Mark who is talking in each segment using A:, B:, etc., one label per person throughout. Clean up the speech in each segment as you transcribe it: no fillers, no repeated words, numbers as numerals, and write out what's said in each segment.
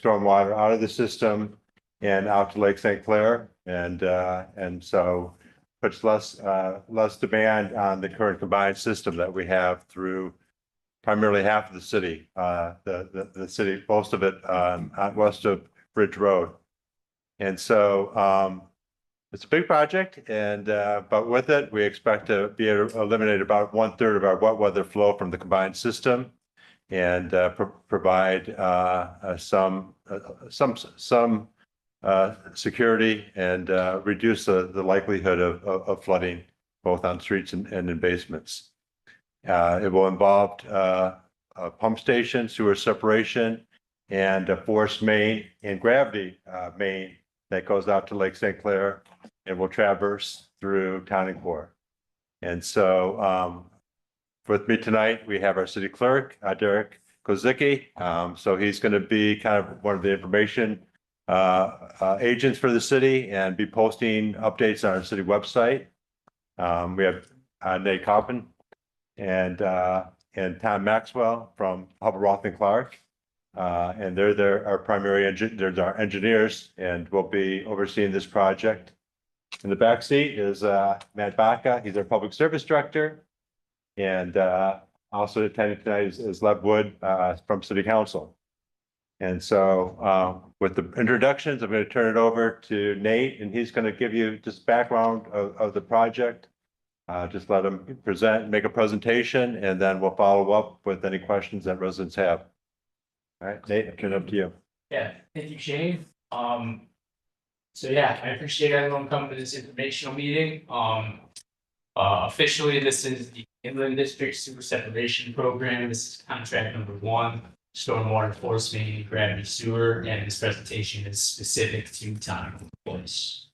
A: stormwater out of the system and out to Lake St. Clair, and so puts less demand on the current combined system that we have through primarily half of the city, the city, most of it west of Bridge Road. And so it's a big project, and but with it, we expect to be able to eliminate about 1/3 of our wet weather flow from the combined system, and provide some security and reduce the likelihood of flooding both on streets and in basements. It will involve a pump station, sewer separation, and a force main and gravity main that goes out to Lake St. Clair and will traverse through Tonnancour. And so with me tonight, we have our city clerk, Derek Kozicki. So he's going to be kind of one of the information agents for the city and be posting updates on our city website. We have Nate Coppin and Tom Maxwell from Hubbard Roth and Clark. And they're our primary they're our engineers, and will be overseeing this project. In the back seat is Matt Baca. He's our public service director. And also attending tonight is Lev Wood from City Council. And so with the introductions, I'm going to turn it over to Nate, and he's going to give you just background of the project. Just let him make a presentation, and then we'll follow up with any questions that residents have. All right, Nate, I'll turn it up to you.
B: Yeah, thank you, Shane. So yeah, I appreciate everyone coming to this informational meeting. Officially, this is the Inland District Sewer Separation Program. This is contract number 1, stormwater force main gravity sewer, and this presentation is specific to Tonnancour Place.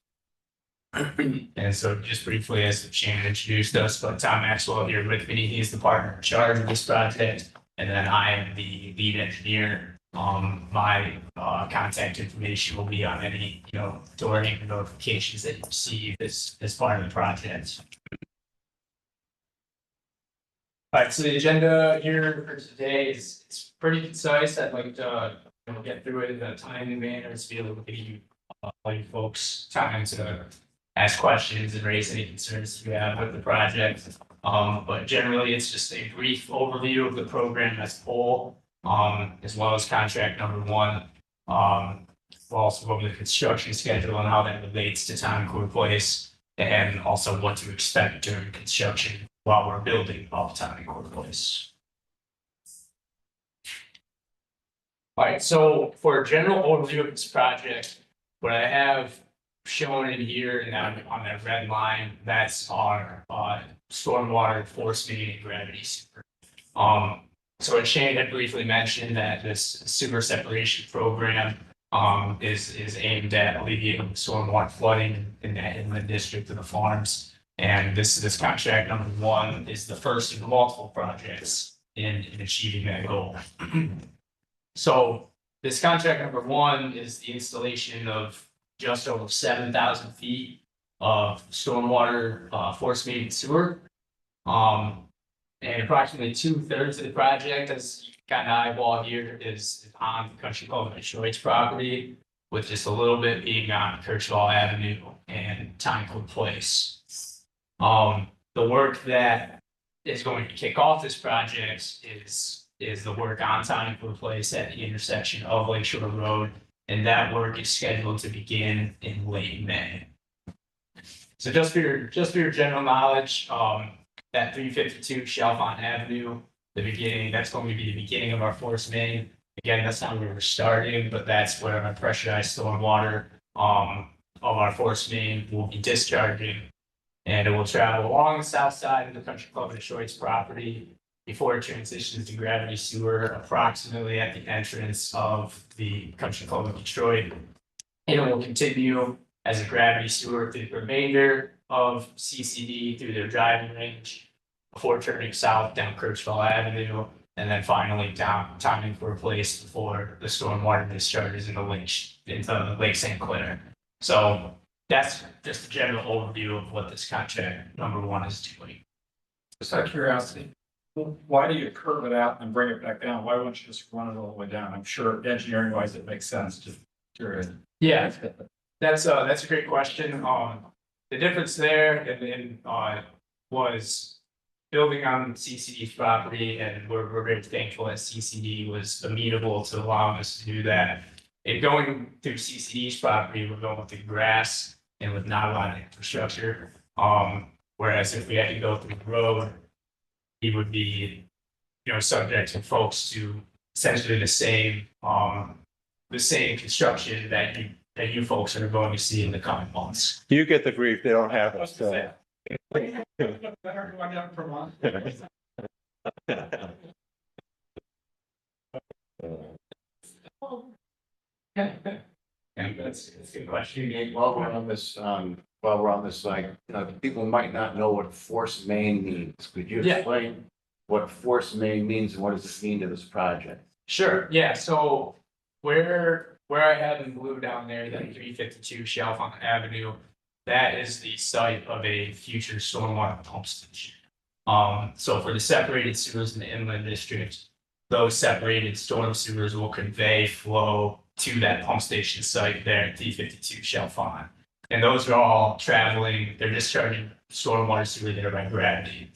B: And so just briefly, as Shane introduced us, but Tom Maxwell here with me, he's the partner in charge of this project, and then I am the lead engineer. My contact information will be on any, during notifications that you receive as part of the project. All right, so the agenda here for today is pretty concise. I'd like to get through it in a timely manner to be able to give you all you folks time to ask questions and raise any concerns you have with the project. But generally, it's just a brief overview of the program as a whole, as well as contract number 1. We'll also go over the construction schedule and how that relates to Tonnancour Place, and also what to expect during construction while we're building off Tonnancour Place. All right, so for a general overview of this project, what I have shown in here and on that red line, that's our stormwater force main and gravity sewer. So as Shane had briefly mentioned, that this sewer separation program is aimed at alleviating stormwater flooding in that inland district of the farms. And this contract number 1 is the first of multiple projects in achieving that goal. So this contract number 1 is the installation of just over 7,000 feet of stormwater force main sewer. And approximately 2/3 of the project, as you kind of eyeball here, is on the Country Club and Detroit's property, with just a little bit being on Kirchwall Avenue and Tonnancour Place. The work that is going to kick off this project is the work on Tonnancour Place at the intersection of Lakeshore Road, and that work is scheduled to begin in late May. So just for your general knowledge, that 352 Chalfont Avenue, that's going to be the beginning of our force main. Again, that's not where we're starting, but that's where our pressurized stormwater of our force main will be discharging. And it will travel along the south side of the Country Club of Detroit's property before it transitions to gravity sewer approximately at the entrance of the Country Club of Detroit. And it will continue as a gravity sewer through the remainder of CCD through their driving range before turning south down Kirchwall Avenue, and then finally down Tonnancour Place before the stormwater discharges into Lake St. Clair. So that's just a general overview of what this contract number 1 is doing.
C: Just out of curiosity, Well, why do you curve it out and bring it back down? Why wouldn't you just run it all the way down? I'm sure engineering wise, it makes sense, just curious.
B: Yeah, that's a great question. The difference there was building on CCD's property, and we're very thankful that CCD was amenable to allowing us to do that. And going through CCD's property, we're going through grass and with not a lot of infrastructure. Whereas if we had to go through the road, he would be, subject to folks to essentially the same construction that you folks are going to see in the coming months.
A: You get the grief, they don't have it, so.
B: And that's a good question.
D: While we're on this site, people might not know what force main means. Could you
B: Yeah.
D: explain what force main means and what does it mean to this project?
B: Sure, yeah, so where I have in blue down there, that 352 Chalfont Avenue, that is the site of a future stormwater pump station. So for the separated sewers in the inland district, those separated storm sewers will convey flow to that pump station site there at 352 Chalfont. And those are all traveling, they're discharging stormwater sewer there by gravity.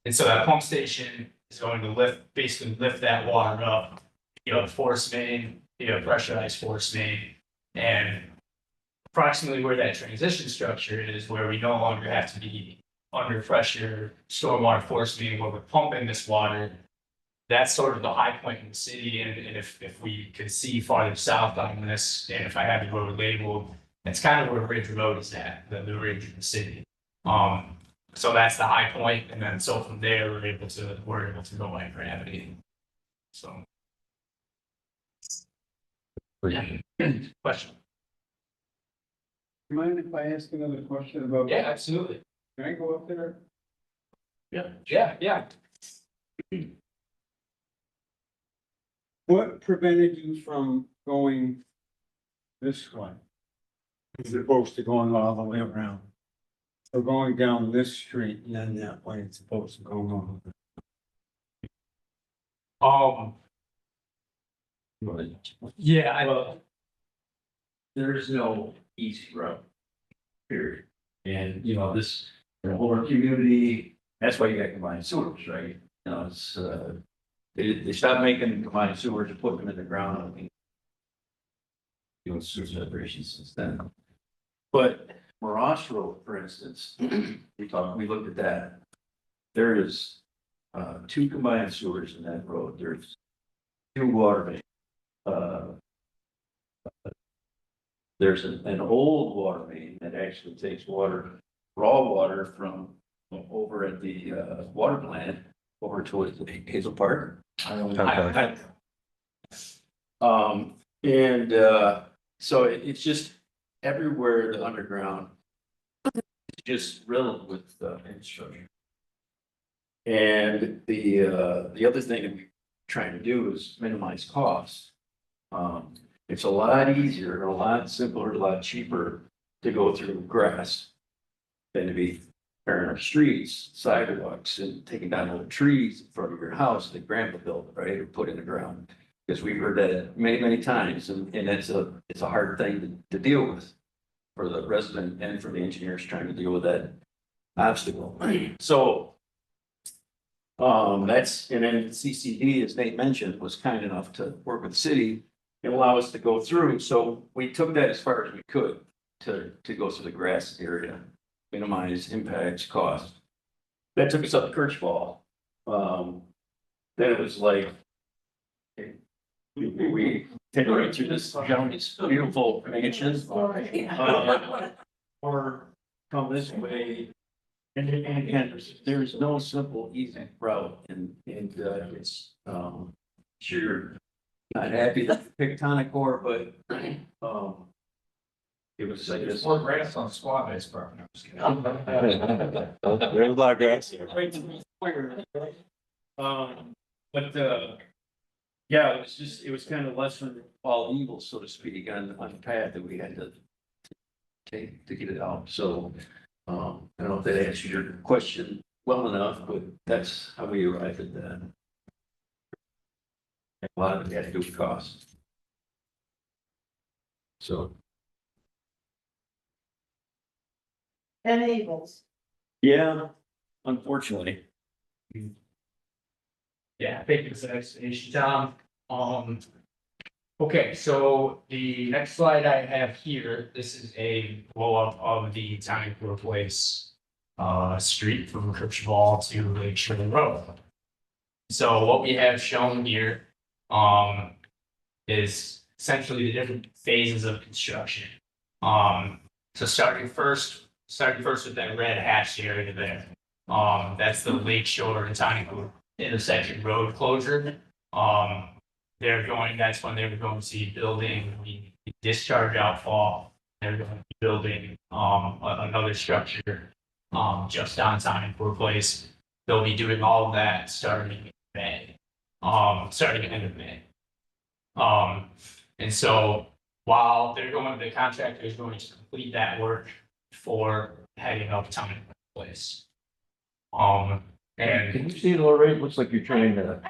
B: And so that pump station is going to basically lift that water up, the force main, pressurized force main. And approximately where that transition structure is, where we no longer have to be under pressure stormwater force main, where we're pumping this water. That's sort of the high point in the city, and if we could see farther south on this, and if I had the road labeled, that's kind of where Ridge Road is at, the ridge in the city. So that's the high point, and then so from there, we're able to go by gravity. So. Yeah. Question?
E: Mind if I ask another question about?
B: Yeah, absolutely.
E: Can I go up there?
B: Yeah.
E: What prevented you from going this way? As opposed to going all the way around? Or going down this street and then that way it's supposed to go on?
B: Yeah,
D: Well, there is no easy road, period. And, this, the whole community, that's why you got combined sewers, right? It's, they stopped making combined sewers and putting them in the ground. I mean, doing sewer separation since then. But Morass Road, for instance, we looked at that. There is, 2 combined sewers in that road. There's 2 water mains. There's an old water main that actually takes raw water from over at the water plant over towards the Hazel Park. So it's just everywhere the underground is just riddled with infrastructure. And the other thing that we're trying to do is minimize costs. It's a lot easier, a lot simpler, a lot cheaper to go through grass than to be tearing up streets, sidewalks, and taking down all the trees in front of your house that grandpa built, right, or put in the ground. Because we've heard that many, many times, and it's a hard thing to deal with for the resident and for the engineers trying to deal with that obstacle. So and then CCD, as Nate mentioned, was kind enough to work with the city and allow us to go through. So we took that as far as we could to go through the grass area, minimize impacts, costs. That took us up to Kirchball. Then it was like, we take right through this gentleman's beautiful mansion. Or come this way. And there's no simple, easy route, and it's, sure, not happy to pick Tonnancour, but, it was, I guess.
C: More grass on Squaw Base property.
A: There's a lot of grass here.
D: Yeah, it was kind of lesson all evil, so to speak, on the path that we had to take to get it out, so. I don't know if that answers your question well enough, but that's how we arrived at that. A lot of it had to do with cost. So,
F: Enables.
D: yeah, unfortunately.
B: Yeah, thank you for the explanation, Tom. Okay, so the next slide I have here, this is a blow up of the Tonnancour Place street from Kirschball to Lake Shore Road. So what we have shown here is essentially the different phases of construction. So starting first with that red hatched area there. That's the Lake Shore and Tonnancour intersection road closure. That's when they're going to be building the discharge outfall. They're going to be building another structure just on Tonnancour Place. They'll be doing all of that starting in May. Starting at the end of May. And so while the contractor is going to complete that work for heading up Tonnancour Place. And
D: Can you see it, Lorraine? Looks like you're trying to.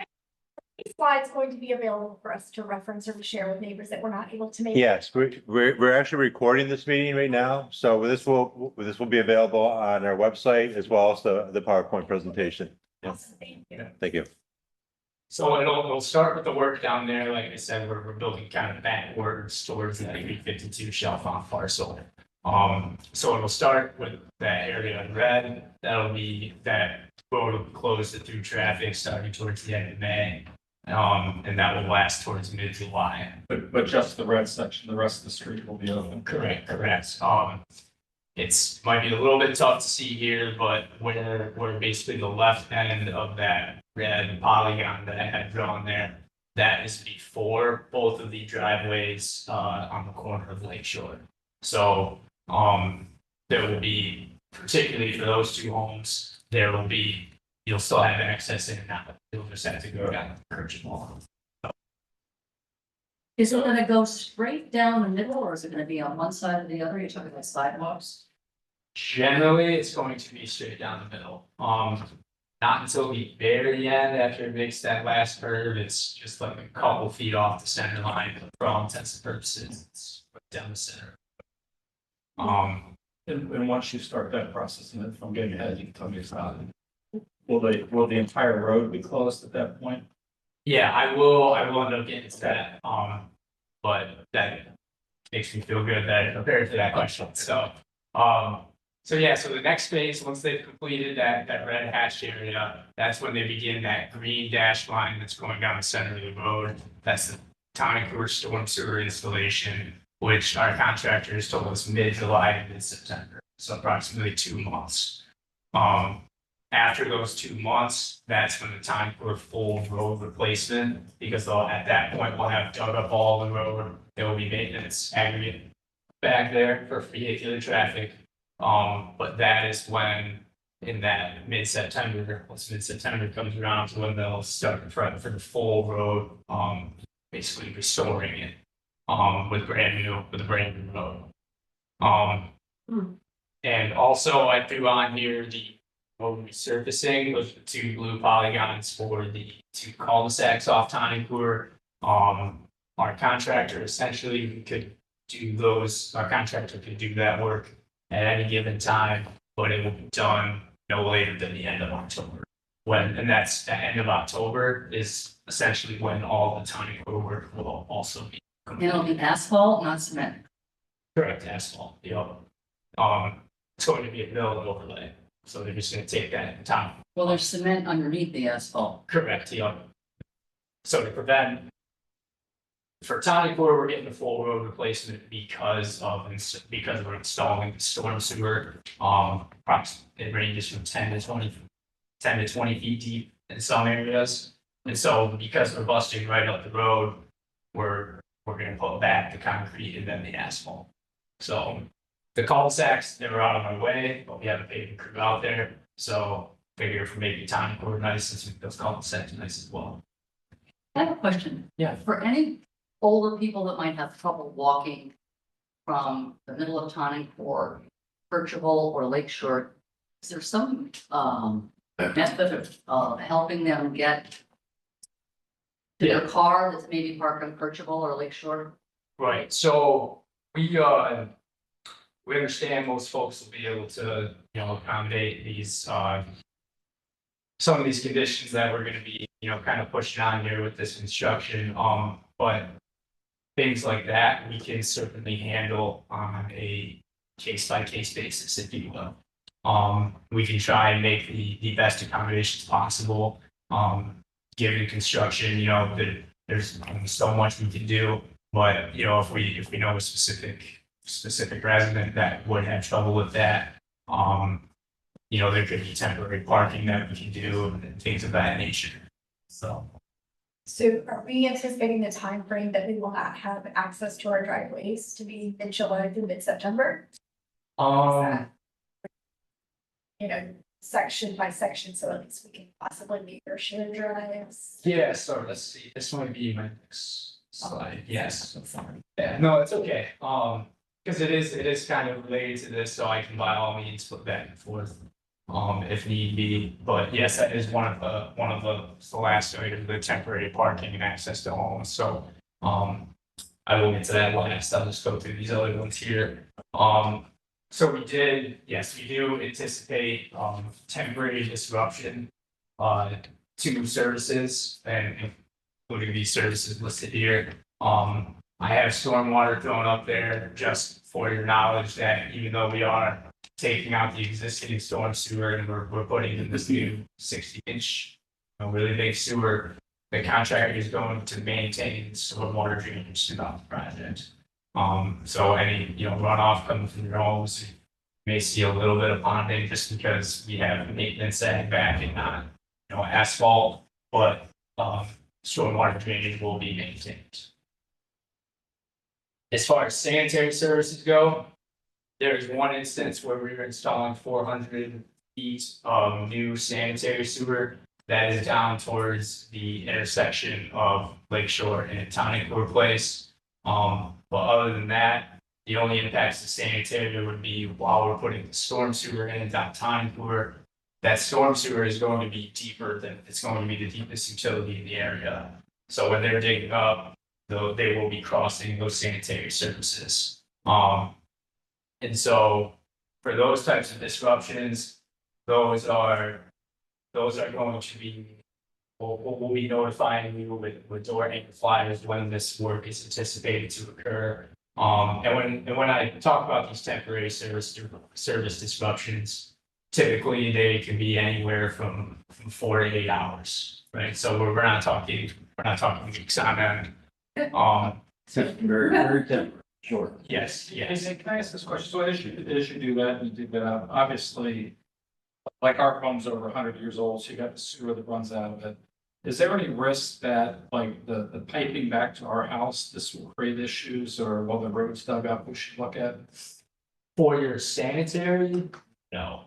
F: Slides going to be available for us to reference or to share with neighbors that we're not able to make.
A: Yes, we're actually recording this meeting right now, so this will be available on our website as well as the PowerPoint presentation.
F: Awesome, thank you.
A: Thank you.
B: so it'll start with the work down there. Like I said, we're building kind of backwards towards that 352 shelf on parcel. So it'll start with that area in red. That'll be that road will be closed to through traffic starting towards the end of May. And that will last towards mid-July.
C: But just the red section, the rest of the street will be open.
B: Correct. It's might be a little bit tough to see here, but where basically the left end of that red polygon that I had drawn there, that is before both of the driveways on the corner of Lake Shore. So there will be, particularly for those two homes, you'll still have access in and out. You'll just have to go down the Kirch Mall.
G: Is it gonna go straight down the middle or is it gonna be on one side or the other? You're talking about sidewalks?
B: Generally, it's going to be straight down the middle. Not until the very end, after it makes that last curve, it's just like a couple feet off the center line. For all intents and purposes, it's down the center.
C: And once you start that process, and if I'm getting ahead, you can tell me it's not. Will the entire road be closed at that point?
B: Yeah, I will end up getting to that, but that makes me feel good that I prepared for that question, so. So the next phase, once they've completed that red hatched area, that's when they begin that green dashed line that's going down the center of the road. That's the Tonnancour storm sewer installation, which our contractors told us mid-July to mid-September, so approximately 2 months. After those 2 months, that's when the Tonnancour full road replacement, because at that point, we'll have dug up all the road. There will be maintenance aggregate back there for vehicular traffic. But that is when, in that mid-September, once mid-September comes around, to when they'll start for the full road, basically restoring it, with a brand new road. And also I threw on here the road resurfacing with the 2 blue polygons for the 2 cul-de-sacs off Tonnancour. Our contractor essentially could do that work at any given time, but it will be done no later than the end of October. That's the end of October is essentially when all the Tonnancour work will also be
G: And it'll be asphalt, not cement.
B: correct asphalt, it's going to be a mill overlay, so they're just gonna take that top.
G: Well, there's cement underneath the asphalt.
B: Correct, So to prevent. For Tonnancour, we're getting a full road replacement because we're installing the storm sewer. It ranges from 10 to 20 feet deep in some areas. And so because we're busting right up the road, we're gonna put back the concrete and then the asphalt. So the cul-de-sacs, they were out of my way, but we have a paving crew out there. So figure for maybe Tonnancour nice, and those cul-de-sacs nice as well.
G: I have a question.
B: Yeah.
G: For any older people that might have trouble walking from the middle of Tonnancour, Birchable or Lakeshore, is there some method of helping them get to their car that's maybe parked on Percival or Lakeshore?
B: Right, so we understand most folks will be able to, you know, accommodate these, some of these conditions that we're gonna be, you know, kind of pushing on here with this construction, but things like that, we can certainly handle on a case-by-case basis, if you will. We can try and make the best accommodations possible, given construction, you know, there's only so much we can do. But, you know, if we know a specific resident that would have trouble with that, you know, there could be temporary parking that we can do and things of that nature. So,
F: So are we anticipating the time frame that we will not have access to our driveways to be mid-July through mid-September? You know, section by section, so at least we can possibly meet our shared drives.
B: yeah, so let's see, this might be my next slide, yes. Yeah, no, it's okay, because it is kind of related to this, so I can by all means flip back and forth. If need be, but yes, that is one of the last items, the temporary parking and access to homes, so. I will get to that last, I'll just go through these other ones here. So we do anticipate, temporary disruption, to services and including these services listed here. I have stormwater thrown up there just for your knowledge that even though we are taking out the existing storm sewer and we're putting in this new 60-inch, really big sewer, the contractor is going to maintain stormwater drainage throughout the project. So any, you know, runoff coming from your homes, you may see a little bit of ponding just because we have maintenance setting back and not, you know, asphalt, but, stormwater drainage will be maintained. As far as sanitary services go, there's one instance where we were installing 400 feet of new sanitary sewer that is down towards the intersection of Lakeshore and Tonnancour Place. But other than that, the only impacts to sanitary would be while we're putting the storm sewer in down Tonnancour. That storm sewer is going to be deeper than, it's going to be the deepest utility in the area. So when they're digging up, though, they will be crossing those sanitary services. And so for those types of disruptions, those are going to be, we'll be notifying you with door anchor flyers when this work is anticipated to occur. And when I talk about these temporary service disruptions, typically they can be anywhere from 4 to 8 hours, right? So we're not talking weeks on end.
D: Very, very temporary, short.
B: Yes, yes.
C: Can I ask this question? So as you do that, and you do that, obviously, like our home's over 100 years old, so you got the sewer that runs out of it. Is there any risk that like the piping back to our house, this will create issues, or while the road's dug up, we should look at?
B: For your sanitary, no.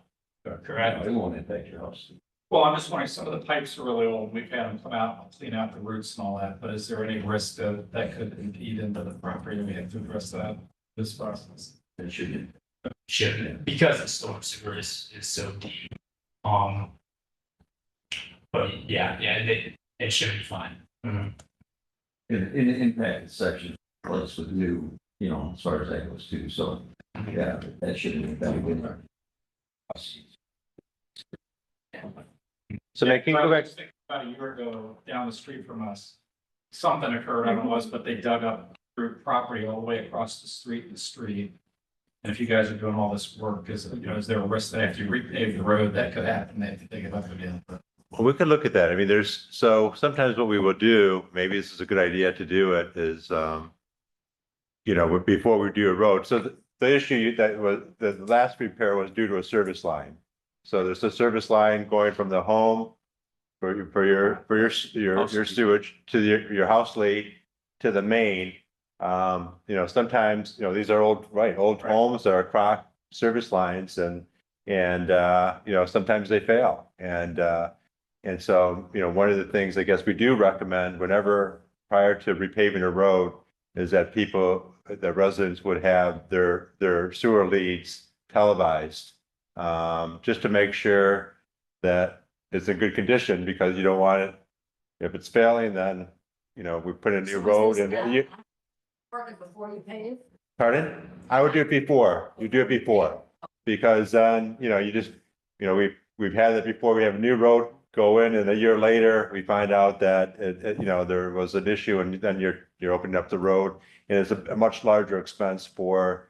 B: Correct.
D: It won't impact your house.
C: Well, I'm just wondering, some of the pipes are really old. We've had them come out and clean out the roots and all that, but is there any risk that could impede into the property and we have to address that this process?
D: It shouldn't.
B: Shouldn't, because the storm sewer is so deep. But yeah, it should be fine.
D: It impacted section plus with new, you know, as far as that goes too, so, yeah, that shouldn't impact with our.
A: So making, go back,
C: About a year ago, down the street from us, something occurred, I don't know what it was, but they dug up through property all the way across the street. And if you guys are doing all this work, is there a risk that after you repave the road, that could happen, they have to dig it up again?
A: well, we could look at that. I mean, so sometimes what we will do, maybe this is a good idea to do it, is, you know, before we do a road, so the issue that was, the last repair was due to a service line. So there's a service line going from the home for your sewage to your house lead to the main. You know, sometimes, you know, these are old homes that are crock service lines and you know, sometimes they fail. And so, you know, one of the things I guess we do recommend whenever prior to repaving a road is that the residents would have their sewer leads televised. Just to make sure that is in good condition because you don't want it. If it's failing, then, you know, we put in a new road and you,
G: Work it before you pave?
A: pardon? I would do it before, you do it before. Because then, you know, you just, you know, we've had it before, we have a new road go in and a year later, we find out that you know, there was an issue and then you're opening up the road. And it's a much larger expense for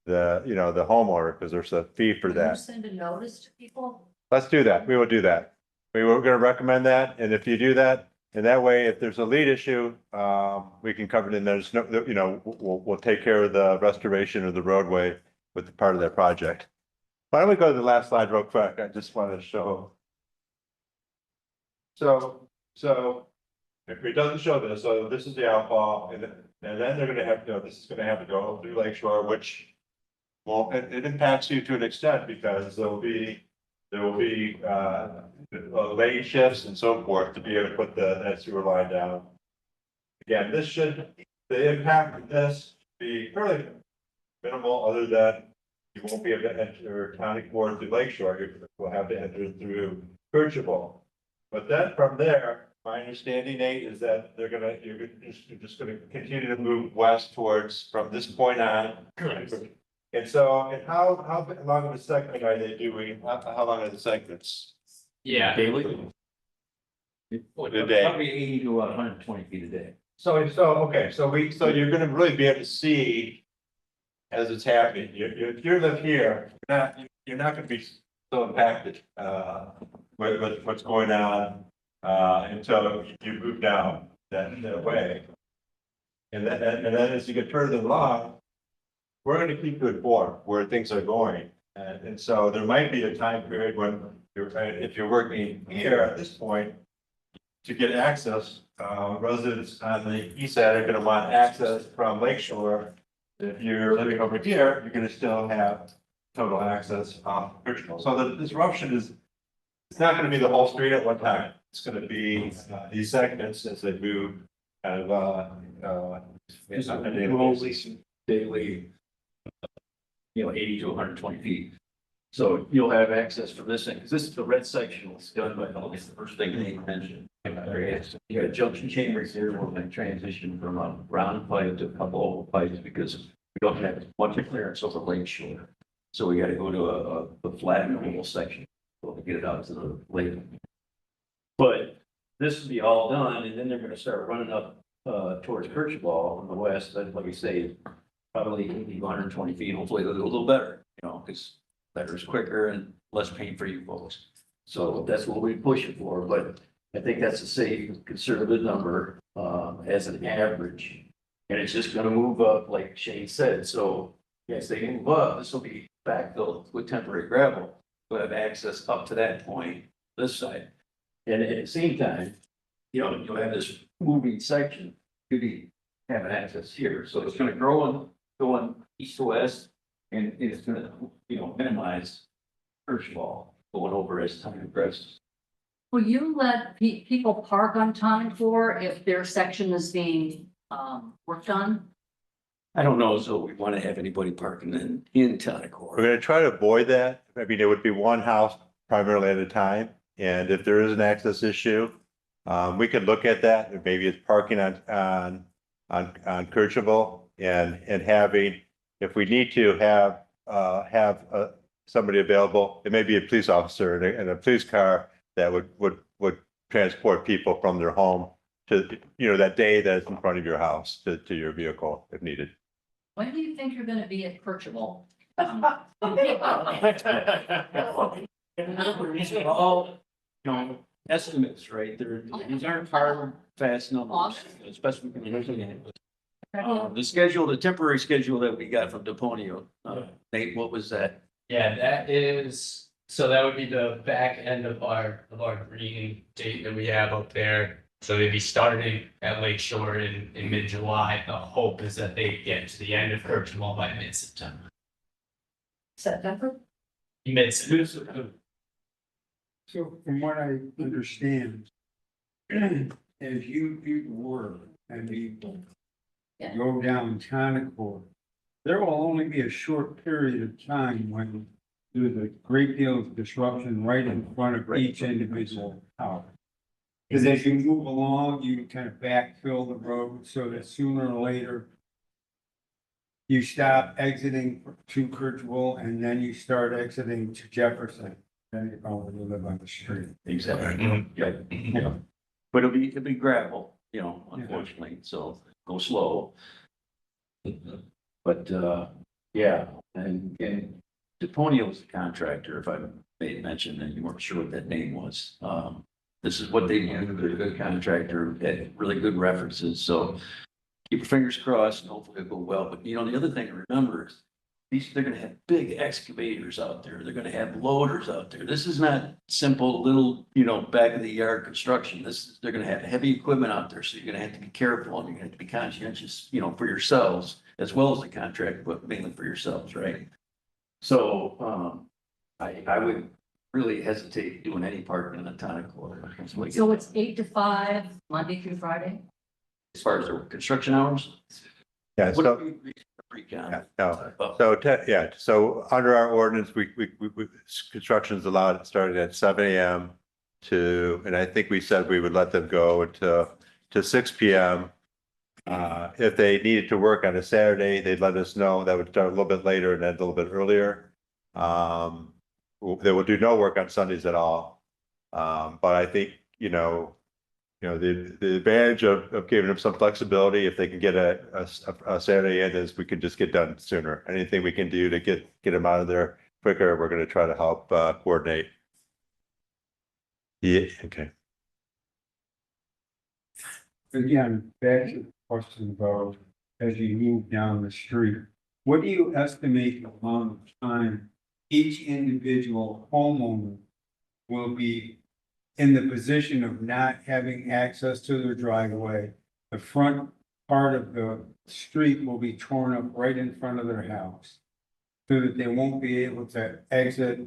A: the, you know, the homeowner, because there's a fee for
G: Will you
A: that.
G: send a notice to people?
A: Let's do that. We will do that. We were gonna recommend that, and if you do that, and that way, if there's a lead issue, we can cover it and there's no, you know, we'll take care of the restoration of the roadway with the part of that project. Why don't we go to the last slide real quick? I just wanted to show. So if it doesn't show this, so this is the outfall, and then they're gonna have, you know, this is gonna have to go through Lake Shore, which. Well, it impacts you to an extent because there will be lane shifts and so forth to be able to put that sewer line down. Again, the impact of this be fairly minimal, other than you won't be able to enter Tonnancour through Lake Shore, you will have to enter through Kirchable. But then from there, my understanding, Nate, is that you're just gonna continue to move west towards, from this point on.
B: Correct.
A: And so, and how long of a segment are they doing? How long are the segments?
B: Yeah.
D: Daily?
A: A day.
D: Probably 80 to 120 feet a day.
A: So okay, so you're gonna really be able to see as it's happening. If you live here, you're not gonna be so impacted, with what's going on, until you move down that way. And then as you get further along, we're gonna keep you informed where things are going. And so there might be a time period when if you're working here at this point, to get access, residents on the east side are gonna want access from Lake Shore. If you're living over here, you're gonna still have total access off Richmond. So the disruption is, it's not gonna be the whole street at one time. It's gonna be these segments as they move kind of
D: Daily, you know, 80 to 120 feet. So you'll have access from this end, because this is the red section was done by, it's the first thing they mentioned. You got junction chambers here, we're going to transition from a round pipe to a couple oval pipes because we don't have much clearance over Lake Shore. So we got to go to a flat and oval section to get it out to the lake. But this will be all done, and then they're going to start running up towards Kirchball on the west, and like we say, probably 80 to 120 feet, hopefully a little better, you know, because better is quicker and less pain for you folks. So that's what we push it for, but I think that's a safe, conservative number, as an average. And it's just gonna move up, like Shane said, so as they move up, this will be backfilled with temporary gravel. We'll have access up to that point, this side. And at the same time, you know, you'll have this moving section, you'll be having access here, so it's gonna grow and going east to west. And it's gonna, you know, minimize Kirchball going over as time progresses.
G: Will you let people park on Tonnancour if their section is being, worked on?
D: I don't know, so we want to have anybody parking in Tonnancour.
A: We're gonna try to avoid that. I mean, it would be one house primarily at a time. And if there is an access issue, we could look at that. Maybe it's parking on Kirchable and having, if we need to have somebody available, it may be a police officer and a police car that would transport people from their home to, you know, that day that's in front of your house to your vehicle if needed.
G: When do you think you're gonna be at Kirchable?
D: These are all, you know, estimates, right? These aren't hard, fast numbers, especially when you're looking at it. The schedule, the temporary schedule that we got from Deponio, Nate, what was that?
B: Yeah, that is, so that would be the back end of our green date that we have up there. So they'd be starting at Lake Shore in mid-July. The hope is that they get to the end of Kirchmall by mid-September.
G: September?
B: Mid-September.
E: So from what I understand, as you work and you
G: Yeah.
E: go down Tonnancour, there will only be a short period of time when there's a great deal of disruption right in front of each individual house. Because as you move along, you kind of backfill the road so that sooner or later you stop exiting to Kirchville and then you start exiting to Jefferson. Then you probably live on the street.
D: Exactly. Yeah. Yeah. But it'll be gravel, you know, unfortunately, so go slow. But, yeah, and DePonio was the contractor, if I made mention, and you weren't sure what that name was. This is what they do, they're a good contractor, had really good references, so keep your fingers crossed, and hopefully it'll go well. But, you know, the other thing to remember is they're gonna have big excavators out there. They're gonna have loaders out there. This is not simple little, you know, back of the yard construction. They're gonna have heavy equipment out there, so you're gonna have to be careful and you're gonna have to be conscientious, you know, for yourselves as well as the contract, but mainly for yourselves, right? So, I would really hesitate doing any parking in the Tonnancour.
G: So it's 8 to 5, Monday through Friday?
D: As far as the construction hours?
A: Yeah,
D: What
A: so,
D: do we agree, John?
A: yeah, no,
D: Oh,
A: so, so under our ordinance, we, construction's allowed, it started at 7 a.m. and I think we said we would let them go to 6 p.m. If they needed to work on a Saturday, they'd let us know. That would start a little bit later and end a little bit earlier. They will do no work on Sundays at all. But I think, the advantage of giving them some flexibility, if they can get a Saturday in, is we can just get done sooner. Anything we can do to get them out of there quicker, we're gonna try to help coordinate. Yeah, okay.
E: Again, back to the question about as you move down the street, what do you estimate the amount of time each individual homeowner will be in the position of not having access to their driveway? The front part of the street will be torn up right in front of their house, so that they won't be able to exit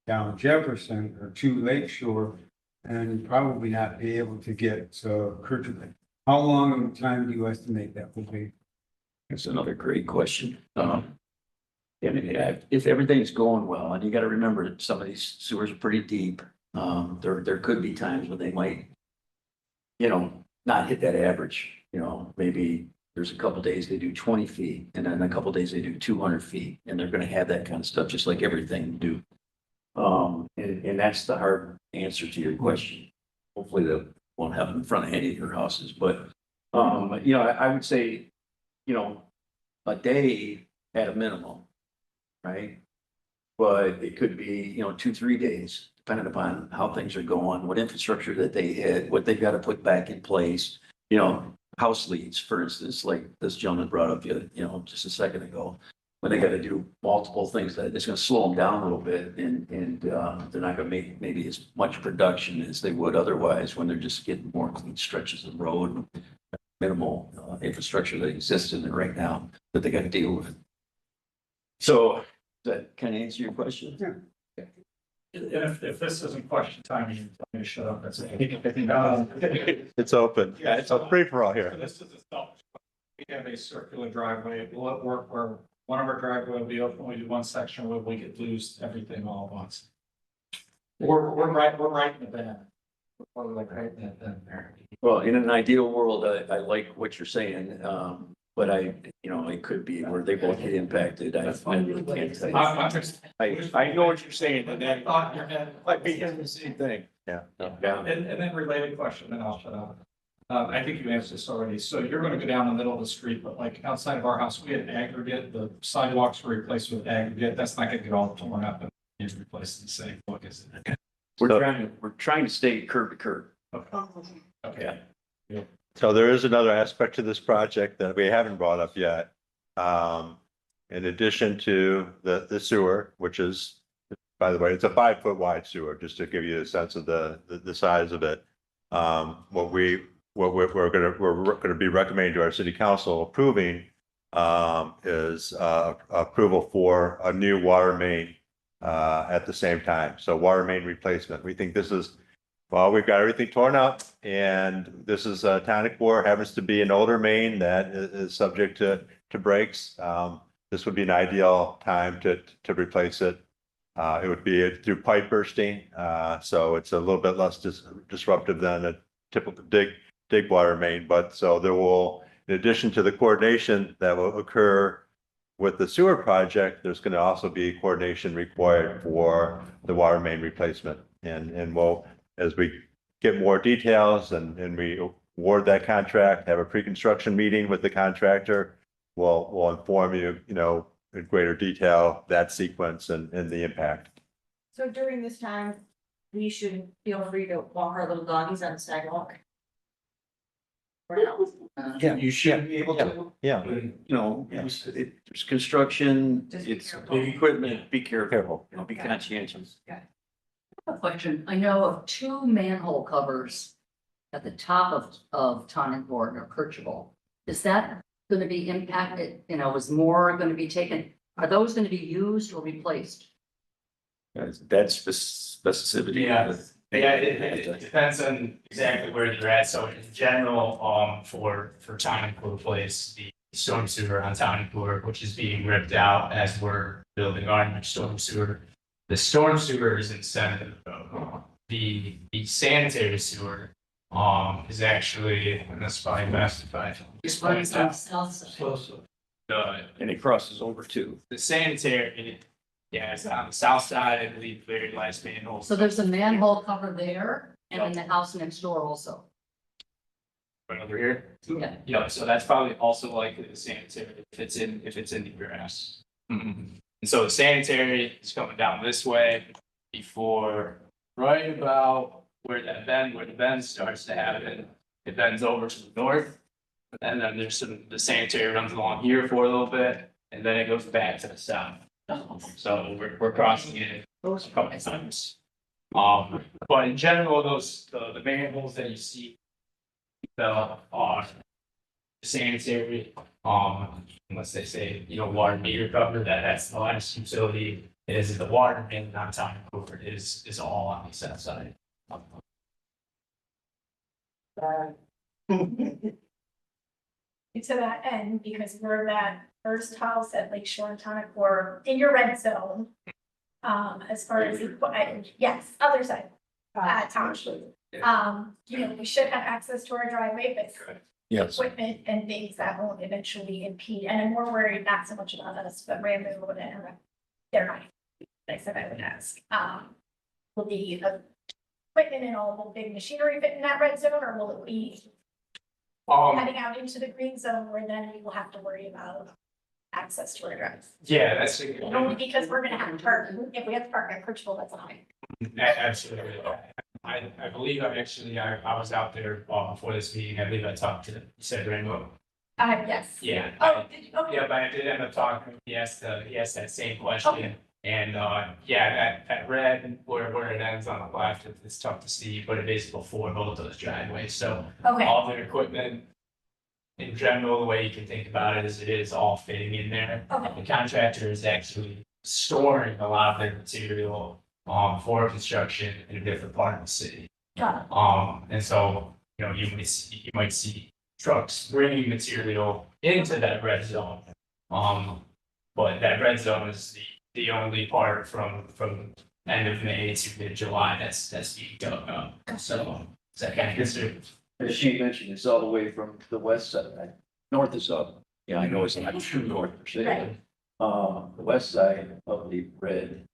E: down Jefferson or to Lakeshore and probably not be able to get to Kirkland. How long of a time do you estimate that will be?
D: That's another great question. If everything's going well, and you gotta remember, some of these sewers are pretty deep. There could be times when they might, not hit that average, maybe there's a couple days they do 20 feet, and then a couple days they do 200 feet, and they're gonna have that kind of stuff, just like everything you do. And that's the hard answer to your question. Hopefully that won't happen in front of any of your houses, but, I would say, a day at a minimum, right? But it could be, 2-3 days, depending upon how things are going, what infrastructure that they hit, what they've got to put back in place. House leads, for instance, like this gentleman brought up, just a second ago, when they got to do multiple things, that it's going to slow them down a little bit, and they're not going to make maybe as much production as they would otherwise when they're just getting more clean stretches of road, minimal infrastructure that exists in there right now that they got to deal with. So does that kind of answer your question?
E: Yeah.
C: And if this isn't question time, you can tell me to shut up. That's it.
A: It's open.
C: Yeah, it's
A: a free for all
C: So
A: here.
C: this is a selfish. We have a circular driveway. Will it work where one of our driveway will be open, we do one section where we could lose everything all at once? We're right in the band. We're like right in that there.
D: Well, in an ideal world, I like what you're saying, but it could be where they both get impacted. I really can't tell you.
C: I'm just,
D: I know what you're saying, and
C: I
D: then
C: thought in your head.
D: might be the same thing.
A: Yeah.
D: Yeah.
C: And then related question, then I'll shut up. I think you answered this already. So you're gonna go down the middle of the street, but like outside of our house, we had aggregate, the sidewalks were replaced with aggregate. That's not gonna get all torn up and is replaced in the same look, is it?
D: We're trying to stay curb to curb.
C: Okay.
A: So there is another aspect to this project that we haven't brought up yet. In addition to the sewer, which is, by the way, it's a 5-foot wide sewer, just to give you a sense of the size of it. What we're gonna be recommending to our city council approving is approval for a new water main at the same time. So water main replacement. We think this is, well, we've got everything torn up, and this is Tonnancour, happens to be an older main that is subject to breaks. This would be an ideal time to replace it. It would be through pipe bursting, so it's a little bit less disruptive than a typical dig water main. But so there will, in addition to the coordination that will occur with the sewer project, there's going to also be coordination required for the water main replacement. And we'll, as we get more details and we award that contract, have a pre-construction meeting with the contractor, we'll inform you, in greater detail, that sequence and the impact.
H: So during this time, we should feel free to walk our little doggies on the sidewalk. Or no?
D: Yeah, you should be able to.
A: Yeah.
D: There's construction,
H: Just be
D: it's
H: careful.
D: big equipment, be careful,
A: Careful.
D: be conscientious.
G: A question, I know of 2 manhole covers at the top of Tonnancour or Kirchable. Is that gonna be impacted, is more gonna be taken? Are those gonna be used or replaced?
D: That's the specificity.
B: Yeah. Yeah, it depends on exactly where you're at. So in general, for Tonnancour Place, the storm sewer on Tonnancour, which is being ripped out as we're building our new storm sewer. The storm sewer is in center. The sanitary sewer, is actually, and that's probably best if I.
G: This one is on the south side.
D: And it crosses over too.
B: The sanitary, yeah, it's on the south side, I believe, very last manhole.
G: So there's a manhole cover there and in the house next door also.
B: Right over here.
G: Yeah.
B: Yeah, so that's probably also likely the sanitary if it's in the grass. And so the sanitary is coming down this way before, right about where the bend starts to happen. It bends over to the north. And then the sanitary runs along here for a little bit, and then it goes back to the south. So we're crossing it a couple of times. But in general, the manholes that you see are sanitary, unless they say, water meter cover, that's the last utility is the water main on Tonnancour is all on the south side.
F: To that end, because we're that first house at Lake Shore and Tonnancour in your red zone. As far as, yes, other side, township. We should have access to our driveway, but
D: Yes.
F: equipment and things that will eventually impede, and I'm more worried not so much about us, but Rambo would have, they're not. I said I would ask, will the equipment and all the big machinery fit in that red zone, or will it be heading out into the green zone where then we will have to worry about access to our drives?
B: Yeah, that's.
F: Only because we're gonna have to park, if we have to park at Kirchville, that's fine.
B: Absolutely. I believe I was out there before this meeting. I believe I talked to, you said Rainbow.
F: Yes.
B: Yeah.
F: Oh, did you, okay.
B: Yeah, but I did end up talking, he asked that same question. And, that red where it ends on the left, it's tough to see, but it is before both those driveways, so
F: Okay,
B: all their equipment. In general, the way you can think about it is all fitting in there.
F: okay,
B: The contractor is actually storing a lot of their material, for construction in a different part of the city.
F: got it.
B: And so, you might see trucks bringing material into that red zone. But that red zone is the only part from end of May to mid-July that's being dug up. So, is that kind of considered?
D: As she mentioned, it's all the way from the west side, north is up. Yeah, I know it's not true north per se.
F: Right.
D: The west side of the red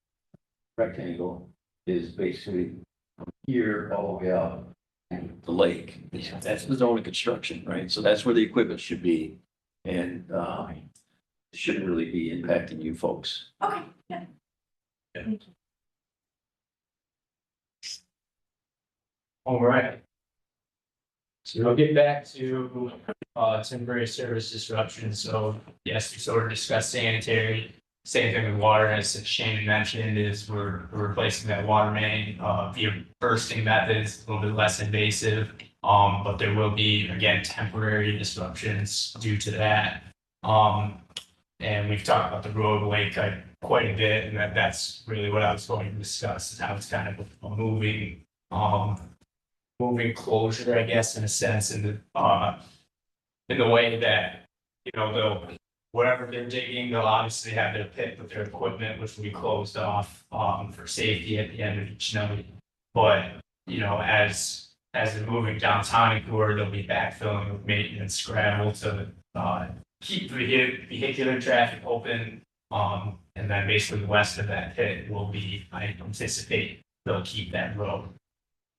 D: rectangle is basically from here all the way out and the lake. That's the zone of construction, right? So that's where the equipment should be. And it shouldn't really be impacting you folks.
F: Okay, yeah.
B: All right. So we'll get back to temporary service disruption. So yes, we sort of discussed sanitary. Same thing with water, as Shannon mentioned, is we're replacing that water main via bursting methods, a little bit less invasive. But there will be, again, temporary disruptions due to that. And we've talked about the roadway cut quite a bit, and that's really what I was going to discuss, is how it's kind of a moving closure, I guess, in a sense, in the way that, wherever they're digging, they'll obviously have their pit with their equipment, which will be closed off, for safety at the end of each night. But, you know, as they're moving down Tonnancour, they'll be backfilling with maintenance gravel to, keep vehicular traffic open. And then basically west of that pit will be, I anticipate they'll keep that road.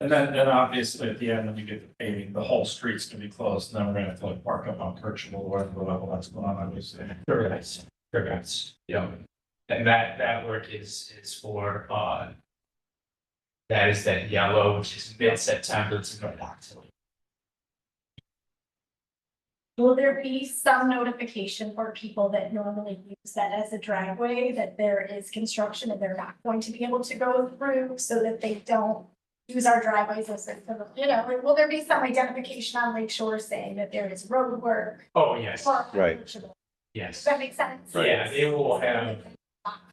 C: And then obviously at the end, when you get the paving, the whole street's gonna be closed, and then we're gonna have to like park up on Kirchhoff or whatever level that's going on, obviously.
B: Correct, yeah. And that work is for, that is that yellow, which is mid-September to mid-October.
F: Will there be some notification for people that normally use that as a driveway, that there is construction and they're not going to be able to go through so that they don't use our driveways as a, you know, like, will there be some identification on Lake Shore saying that there is road work?
B: Oh, yes,
F: or-
A: Right.
F: Does
B: yes.
F: that make sense?
B: Yeah, they will have,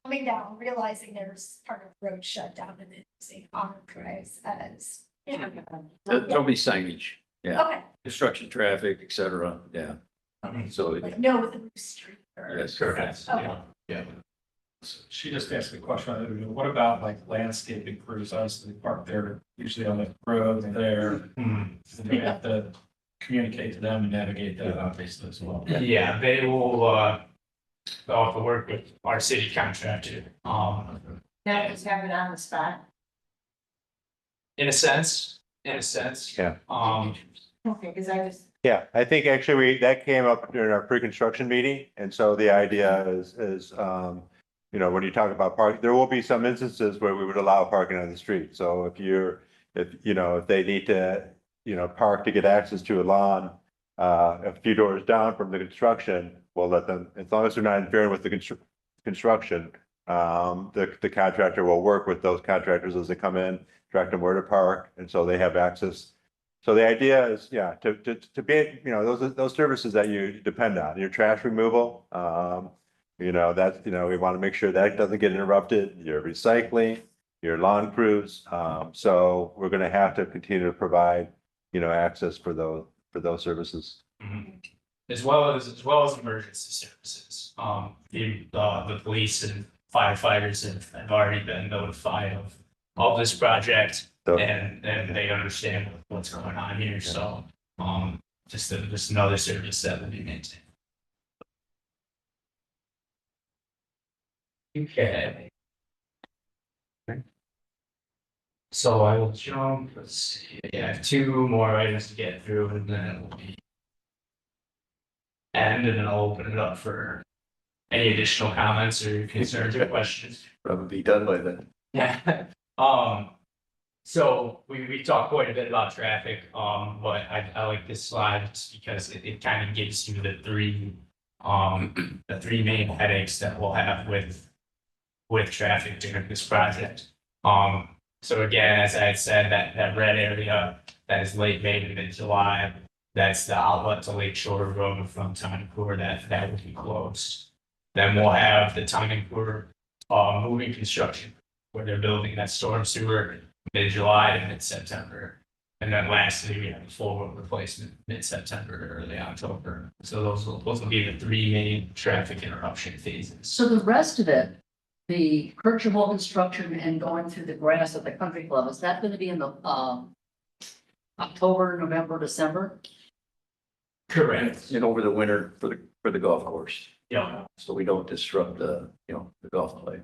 F: Coming down, realizing there's part of the road shut down and then using our drives as, you know.
D: There'll be signage, yeah,
F: Okay,
D: construction traffic, et cetera, yeah. So,
F: like no through street or.
D: yes,
B: correct,
F: Okay.
B: yeah.
C: She just asked me a question, what about like landscaping crews, obviously they park there, usually on the road there,
B: Hmm.
C: and we have to communicate to them and navigate that obviously as well.
B: Yeah, they will, they'll have to work with our city contractor,
H: That was having on the spot.
B: in a sense,
A: Yeah.
H: Okay, because I was,
A: Yeah, I think actually that came up during our pre-construction meeting, and so the idea is, you know, when you talk about park, there will be some instances where we would allow parking on the street. So if they need to, you know, park to get access to a lawn, a few doors down from the construction, we'll let them, as long as they're not interfering with the construction, the contractor will work with those contractors as they come in, direct them where to park, and so they have access. So the idea is, yeah, to be, you know, those services that you depend on, your trash removal, you know, that's, you know, we want to make sure that doesn't get interrupted, your recycling, your lawn crews. So we're gonna have to continue to provide, you know, access for those services.
B: as well as emergency services. The police and firefighters have already been notified of this project.
A: So,
B: And they understand what's going on here, so, just another service that will be maintained. Okay. So I will jump, let's see, I have two more items to get through and then it will be. And then I'll open it up for any additional comments or concerns or questions.
D: probably be done by then.
B: Yeah, so we talked quite a bit about traffic, but I like this slide just because it kind of gives you the three main headaches that we'll have with traffic during this project. So again, as I had said, that red area, that is late May to mid-July, that's the outlet to Lake Shore Road from Tonnancour, that will be closed. Then we'll have the Tonnancour, moving construction, where they're building that storm sewer mid-July to mid-September. And then lastly, we have the full road replacement mid-September to early October. So those will be the three main traffic interruption phases.
G: So the rest of it, the Kirchhoff construction and going through the grass at the country club, is that gonna be in the, October, November, December?
B: Correct.
D: And over the winter for the golf course,
B: Yeah.
D: so we don't disrupt the golf play.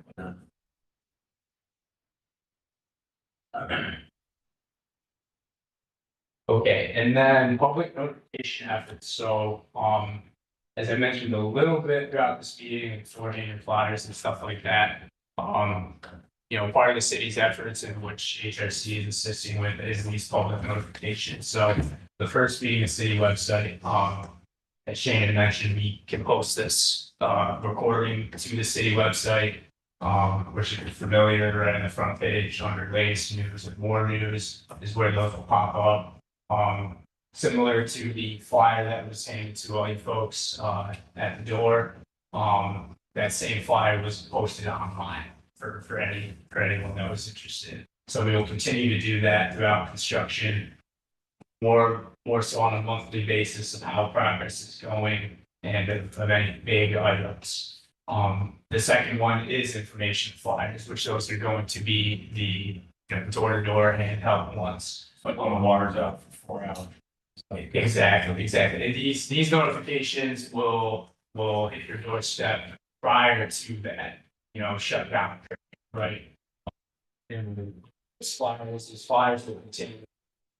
B: Okay, and then public notification efforts, so, as I mentioned a little bit throughout this meeting, like coordinating flyers and stuff like that. Part of the city's efforts in which HRC is assisting with is these public notifications, so the first being a city website, as Shannon mentioned, we can post this, recording to the city website. Which if you're familiar, right on the front page under latest news and more news is where those will pop up. Similar to the flyer that was handed to all you folks at the door. That same flyer was posted online for anyone that was interested. So we will continue to do that throughout construction. More so on a monthly basis of how progress is going. and of any big items. The second one is information flyers, which those are going to be the, door-to-door handheld ones,
C: Like when the water's out for 4 hours.
B: Exactly. And these notifications will hit your doorstep prior to that, shutdown, right? And these flyers will continue,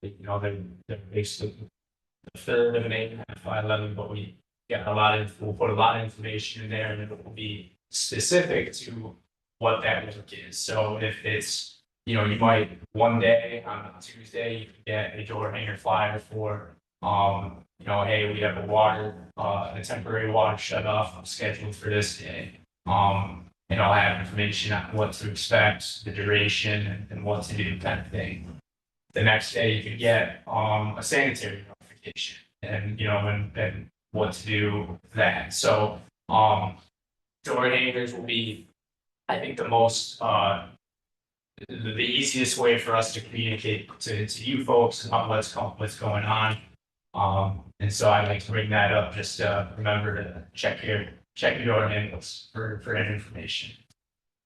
B: they're basically the third of an 8.5 by 11, but we'll put a lot of information in there, and it will be specific to what that work is. So if it's, you might one day on Tuesday, you can get a door hanger flyer for, hey, we have a temporary water shut off scheduled for this day. And I'll have information on what to expect, the duration, and what to do, kind of thing. The next day, you could get a sanitary notification, and and what to do with that. So door hangers will be, I think, the most the easiest way for us to communicate to you folks about what's going on. And so I'd like to bring that up. Just remember to check your door handles for that information.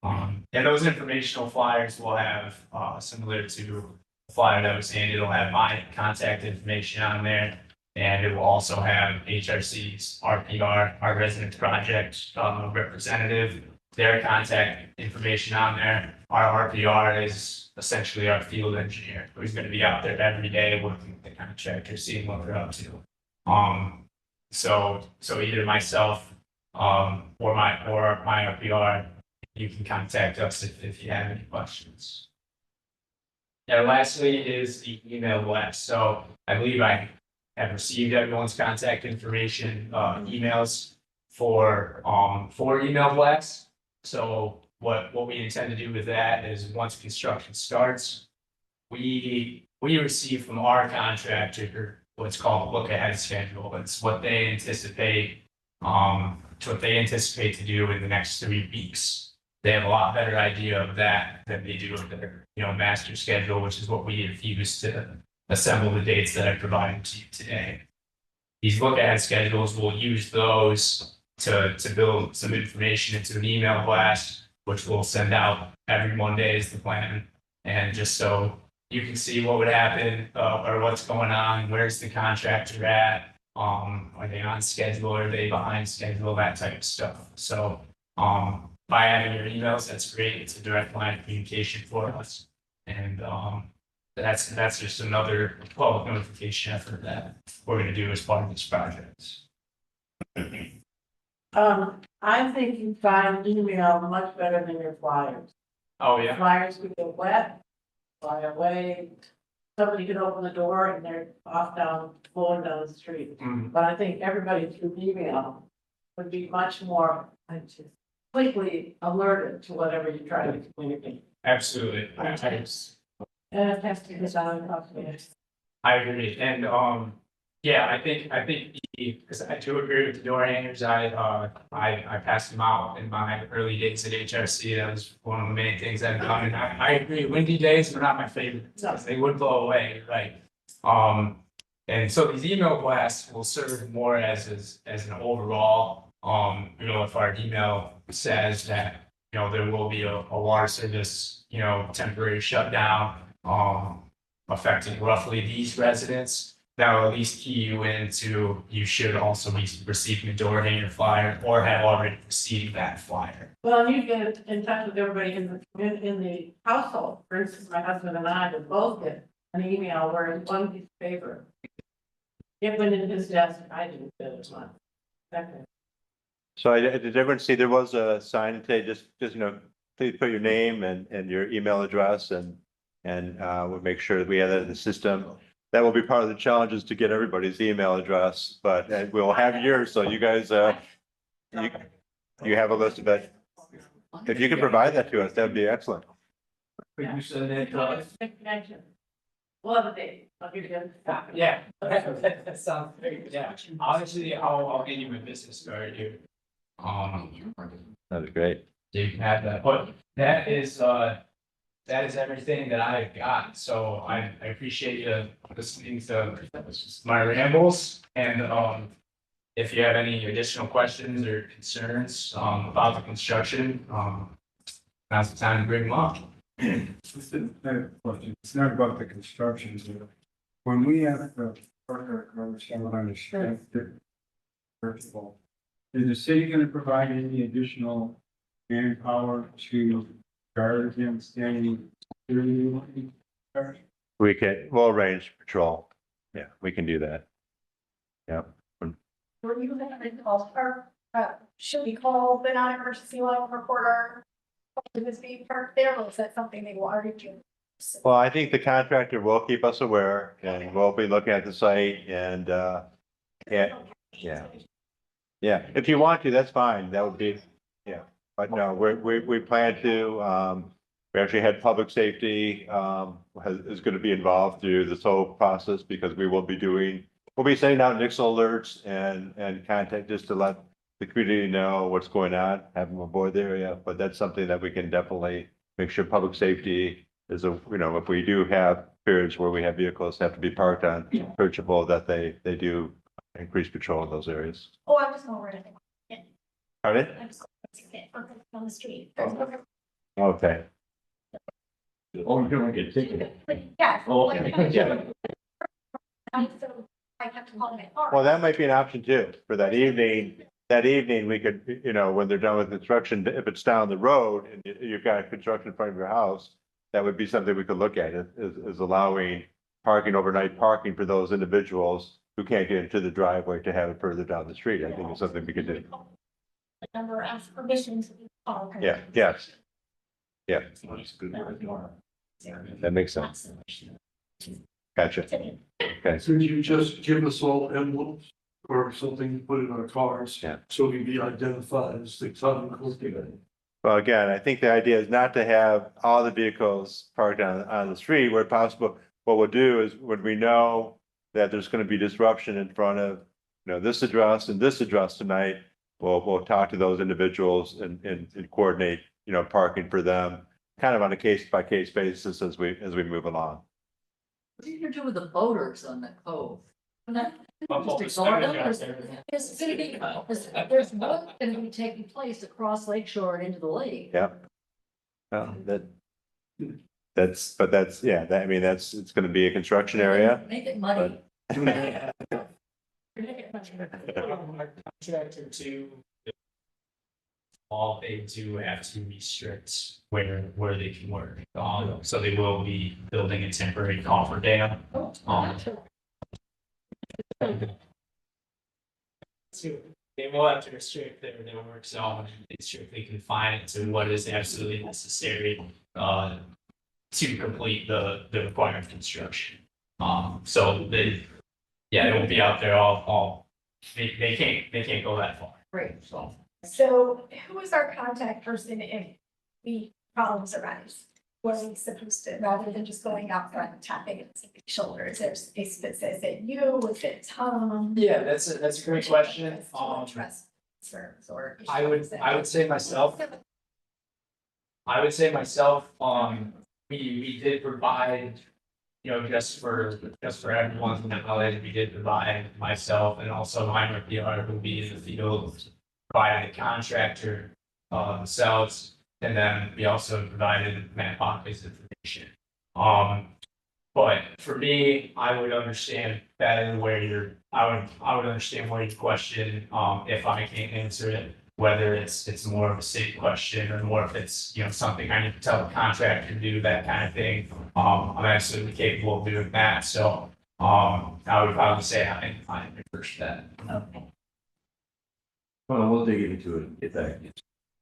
B: And those informational flyers will have, similar to the flyer that was handed, it'll have my contact information on there. And it will also have HRC's RPR, our resident project representative, their contact information on there. Our RPR is essentially our field engineer, who's going to be out there every day working with the contractor, seeing what they're up to. So either myself or my RPR, you can contact us if you have any questions. And lastly is the email blast. So I believe I have received everyone's contact information, emails for email blasts. So what we intend to do with that is once construction starts, we receive from our contractor what's called a look ahead schedule. It's what they anticipate to do in the next 3 weeks. They have a lot better idea of that than they do of their, master schedule, which is what we have used to assemble the dates that I provided to you today. These look ahead schedules, will use those to build some information into an email blast, which we'll send out every Monday is the plan. And just so you can see what would happen, or what's going on, where's the contractor at, are they on schedule, are they behind schedule, that type of stuff. So by having your emails, that's great. It's a direct line of communication for us. And that's just another public notification effort that we're going to do as part of this project.
I: I think you find email much better than your flyers.
B: Oh, yeah.
I: Flyers could get wet, fly away. Somebody could open the door and they're off flowing down the street. But I think everybody through email would be much more quickly alerted to whatever you're trying to communicate.
B: Absolutely.
I: And it has to be done properly.
B: I agree. And yeah, I think because I do agree with the door hangers. I passed them out in my early days at HRC. That was one of the main things I've done. And I agree, windy days were not my favorite because they would blow away, right? And so these email blasts will serve more as an overall, if our email says that, there will be a water service, temporary shutdown, affecting roughly these residents, that will at least key you into, you should also be receiving a door hanger flyer or have already received that flyer.
I: Well, you get in touch with everybody in the household. For instance, my husband and I would both get an email where it's one piece of paper. It went in his desk, I didn't get it one. Okay.
A: So did everyone see there was a sign that say just please put your name and your email address and we'll make sure that we have that in the system. That will be part of the challenge is to get everybody's email address, but we'll have yours. So you guys, you have a list of it. If you could provide that to us, that'd be excellent.
I: Yeah. Connection. Well, the day, I'll give you a
B: Yeah, that sounds great. Yeah, I'll give you my business card here.
A: That'd be great.
B: So you can have that, but that is everything that I've got. So I appreciate you listening to my rambles, and if you have any additional questions or concerns, about the construction, now's the time to bring them up.
E: It's not about the construction. When we have the partner someone on the street, first of all, is the city gonna provide any additional manpower to guard against any security?
A: We'll arrange patrol. Yeah, we can do that. Yeah.
F: Were you gonna call her, should we call the non-emergency line reporter? Is this being parked there, or is that something they will already do?
A: Well, I think the contractor will keep us aware and we'll be looking at the site and, yeah. Yeah, if you want to, that's fine. That would be, yeah. But no, we plan to, we actually had public safety, is gonna be involved through this whole process because we'll be sending out Nixle alerts and contact just to let the community know what's going on, have them aboard the area. But that's something that we can definitely make sure public safety is if we do have periods where we have vehicles have to be parked on approachable, that they do increase patrol in those areas.
F: Oh, I'm just going over it.
A: Pardon?
F: I'm just going on the street. There's no.
A: Okay.
D: Oh, you're gonna get ticketed.
F: Yeah.
D: Oh,
F: like,
D: yeah.
F: So I have to call my car.
A: Well, that might be an option too, for that evening. That evening, we could, when they're done with construction, if it's down the road and you've got construction in front of your house, that would be something we could look at, is allowing parking, overnight parking for those individuals who can't get into the driveway to have it further down the street. I think it's something we could do.
F: Number, ask permission to call her.
A: Yeah, yes. Yeah, that makes sense. Gotcha. Okay.
J: Could you just give us all envelopes or something, to put in our cars?
A: Yeah.
J: So we can be identified as the Tonnancour.
A: Well, again, I think the idea is not to have all the vehicles parked on the street where possible. What we'll do is when we know that there's gonna be disruption in front of, this address and this address tonight, we'll talk to those individuals and coordinate, parking for them, kind of on a case by case basis as we move along.
G: What are you gonna do with the boaters on the cove?
B: Oh,
G: Just ignore them. There's gonna be, there's work gonna be taking place across Lake Shore and into the lake.
A: Yeah. Well, it's gonna be a construction area.
G: Make it money.
B: Contractor too. All they do have to restrict where they can work. So they will be building a temporary coffer dam. So they will have to restrict their work zone and strictly confine it to what is absolutely necessary to complete the required construction. So they won't be out there they can't go that far.
G: Great.
F: So who is our contact person if the problems arise? What are we supposed to, rather than just going out front and tapping at somebody's shoulder? Is there space that says it you, is it Tom?
B: Yeah, that's a great question.
F: Trust concerns or.
B: I would say myself. We did provide, just for everyone's knowledge, we did provide myself and also minor PR who be in the field, provided a contractor themselves, and then we also provided Matt Hockley's information. But for me, I would understand better I would understand where your question, if I can't answer it, whether it's more of a state question or more if it's, something I need to tell the contractor to do, that kind of thing. I'm absolutely capable of doing that, so, I would probably say I'm first that.
F: Okay.
D: Well, we'll dig into it and get back.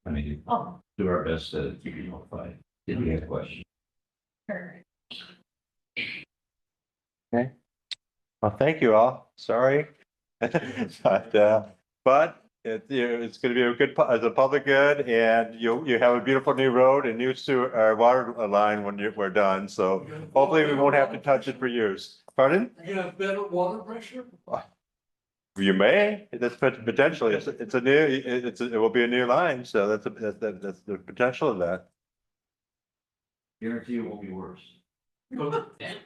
D: I mean,
F: Oh,
D: do our best to keep you notified. Did you have a question?
F: sure.
A: Well, thank you all. Sorry. But it's gonna be a good, as a public good, and you have a beautiful new road and new sewer, water line when we're done, so hopefully we won't have to touch it for years. Pardon?
J: You have better water pressure?
A: You may, that's potentially, it's a new, it will be a new line, so that's the potential of that.
D: Guarantee it won't be worse.
J: Okay.